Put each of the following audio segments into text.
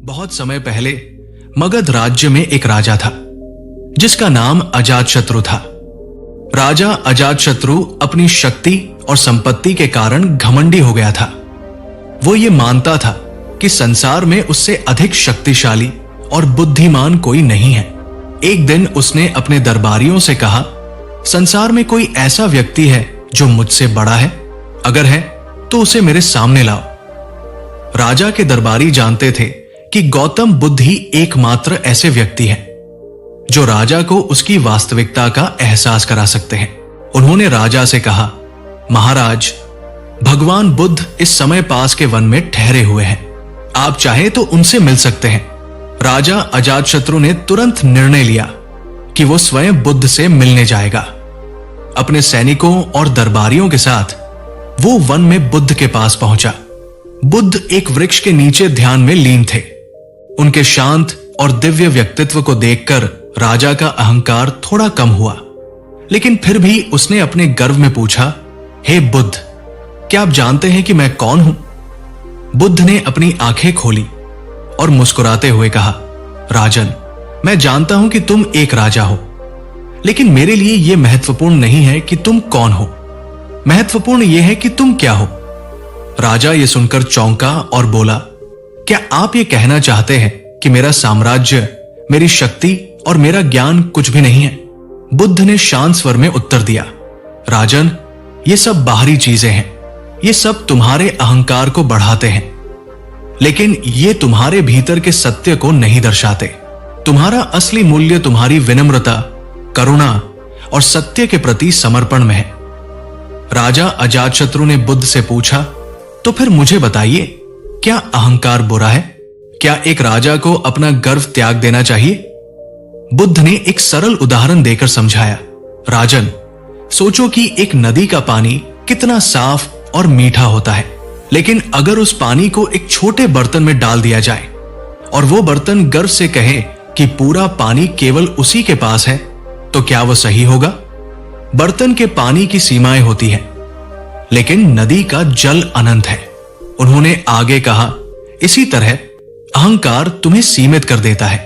बहुत समय पहले मगध राज्य में एक राजा था जिसका नाम अजातशत्रु था। राजा अजातशत्रु अपनी शक्ति और संपत्ति के कारण घमंडी हो गया था। वो ये मानता था कि संसार में उससे अधिक शक्तिशाली और बुद्धिमान कोई नहीं है। एक दिन उसने अपने दरबारियों से कहा, संसार में कोई ऐसा व्यक्ति है जो मुझसे बड़ा है? अगर है तो उसे मेरे सामने लाओ। राजा के दरबारी जानते थे कि गौतम बुद्ध ही एकमात्र ऐसे व्यक्ति हैं जो राजा को उसकी वास्तविकता का एहसास करा सकते हैं। उन्होंने राजा से कहा, महाराज, भगवान बुद्ध इस समय पास के वन में ठहरे हुए हैं, आप चाहे तो उनसे मिल सकते हैं। राजा अजातशत्रु ने तुरंत निर्णय लिया कि वो स्वयं बुद्ध से मिलने जाएगा। अपने सैनिकों और दरबारियों के साथ वो वन में बुद्ध के पास पहुंचा। बुद्ध एक वृक्ष के नीचे ध्यान में लीन थे। उनके शांत और दिव्य व्यक्तित्व को देखकर राजा का अहंकार थोड़ा कम हुआ, लेकिन फिर भी उसने अपने गर्व में पूछा, हे बुद्ध, क्या आप जानते हैं कि मैं कौन हूं? बुद्ध ने अपनी आंखें खोली और मुस्कुराते हुए कहा, राजन, मैं जानता हूं कि तुम एक राजा हो, लेकिन मेरे लिए यह महत्वपूर्ण नहीं है कि तुम कौन हो। महत्वपूर्ण यह है कि तुम क्या हो। राजा यह सुनकर चौंका और बोला, क्या आप ये कहना चाहते हैं कि मेरा साम्राज्य, मेरी शक्ति और मेरा ज्ञान कुछ भी नहीं है? बुद्ध ने शांत स्वर में उत्तर दिया, राजन, ये सब बाहरी चीजें हैं, ये सब तुम्हारे अहंकार को बढ़ाते हैं, लेकिन ये तुम्हारे भीतर के सत्य को नहीं दर्शाते। तुम्हारा असली मूल्य तुम्हारी विनम्रता, करुणा और सत्य के प्रति समर्पण में है। राजा अजातशत्रु ने बुद्ध से पूछा, तो फिर मुझे बताइए, क्या अहंकार बुरा है? क्या एक राजा को अपना गर्व त्याग देना चाहिए? बुद्ध ने एक सरल उदाहरण देकर समझाया, राजन, सोचो कि एक नदी का पानी कितना साफ और मीठा होता है, लेकिन अगर उस पानी को एक छोटे बर्तन में डाल दिया जाए और वो बर्तन गर्व से कहे कि पूरा पानी केवल उसी के पास है, तो क्या वो सही होगा? बर्तन के पानी की सीमाएं होती हैं, लेकिन नदी का जल अनंत है। उन्होंने आगे कहा, इसी तरह अहंकार तुम्हें सीमित कर देता है।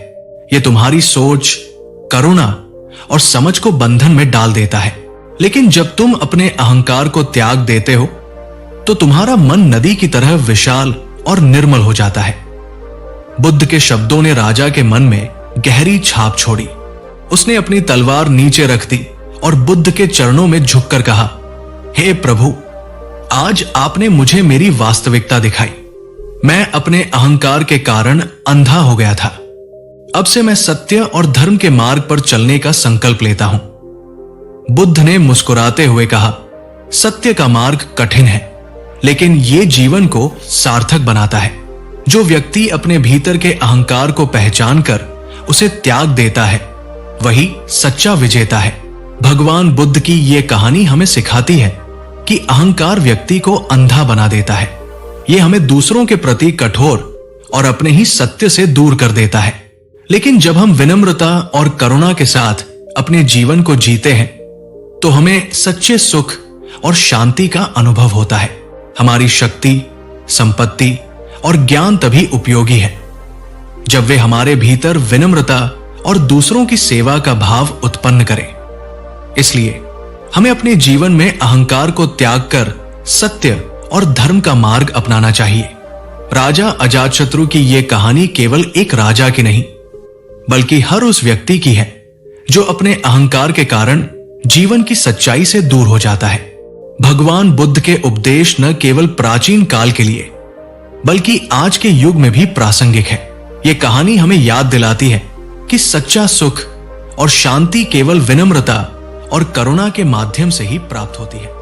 यह तुम्हारी सोच, करुणा और समझ को बंधन में डाल देता है। लेकिन जब तुम अपने अहंकार को त्याग देते हो तो तुम्हारा मन नदी की तरह विशाल और निर्मल हो जाता है। बुद्ध के शब्दों ने राजा के मन में गहरी छाप छोड़ी। उसने अपनी तलवार नीचे रख दी और बुद्ध के चरणों में झुककर कहा, हे प्रभु, आज आपने मुझे मेरी वास्तविकता दिखाई। मैं अपने अहंकार के कारण अंधा हो गया था। अब से मैं सत्य और धर्म के मार्ग पर चलने का संकल्प लेता हूं। बुद्ध ने मुस्कुराते हुए कहा, सत्य का मार्ग कठिन है, लेकिन यह जीवन को सार्थक बनाता है। जो व्यक्ति अपने भीतर के अहंकार को पहचान कर उसे त्याग देता है, वही सच्चा विजेता है। भगवान बुद्ध की यह कहानी हमें सिखाती है कि अहंकार व्यक्ति को अंधा बना देता है। यह हमें दूसरों के प्रति कठोर और अपने ही सत्य से दूर कर देता है। लेकिन जब हम विनम्रता और करुणा के साथ अपने जीवन को जीते हैं, तो हमें सच्चे सुख और शांति का अनुभव होता है। हमारी शक्ति, संपत्ति और ज्ञान तभी उपयोगी है जब वे हमारे भीतर विनम्रता और दूसरों की सेवा का भाव उत्पन्न करें। इसलिए हमें अपने जीवन में अहंकार को त्याग कर सत्य और धर्म का मार्ग अपनाना चाहिए। राजा अजातशत्रु की यह कहानी केवल एक राजा की नहीं, बल्कि हर उस व्यक्ति की है जो अपने अहंकार के कारण जीवन की सच्चाई से दूर हो जाता है। भगवान बुद्ध के उपदेश न केवल प्राचीन काल के लिए, बल्कि आज के युग में भी प्रासंगिक है। यह कहानी हमें याद दिलाती है कि सच्चा सुख और शांति केवल विनम्रता और करुणा के माध्यम से ही प्राप्त होती है।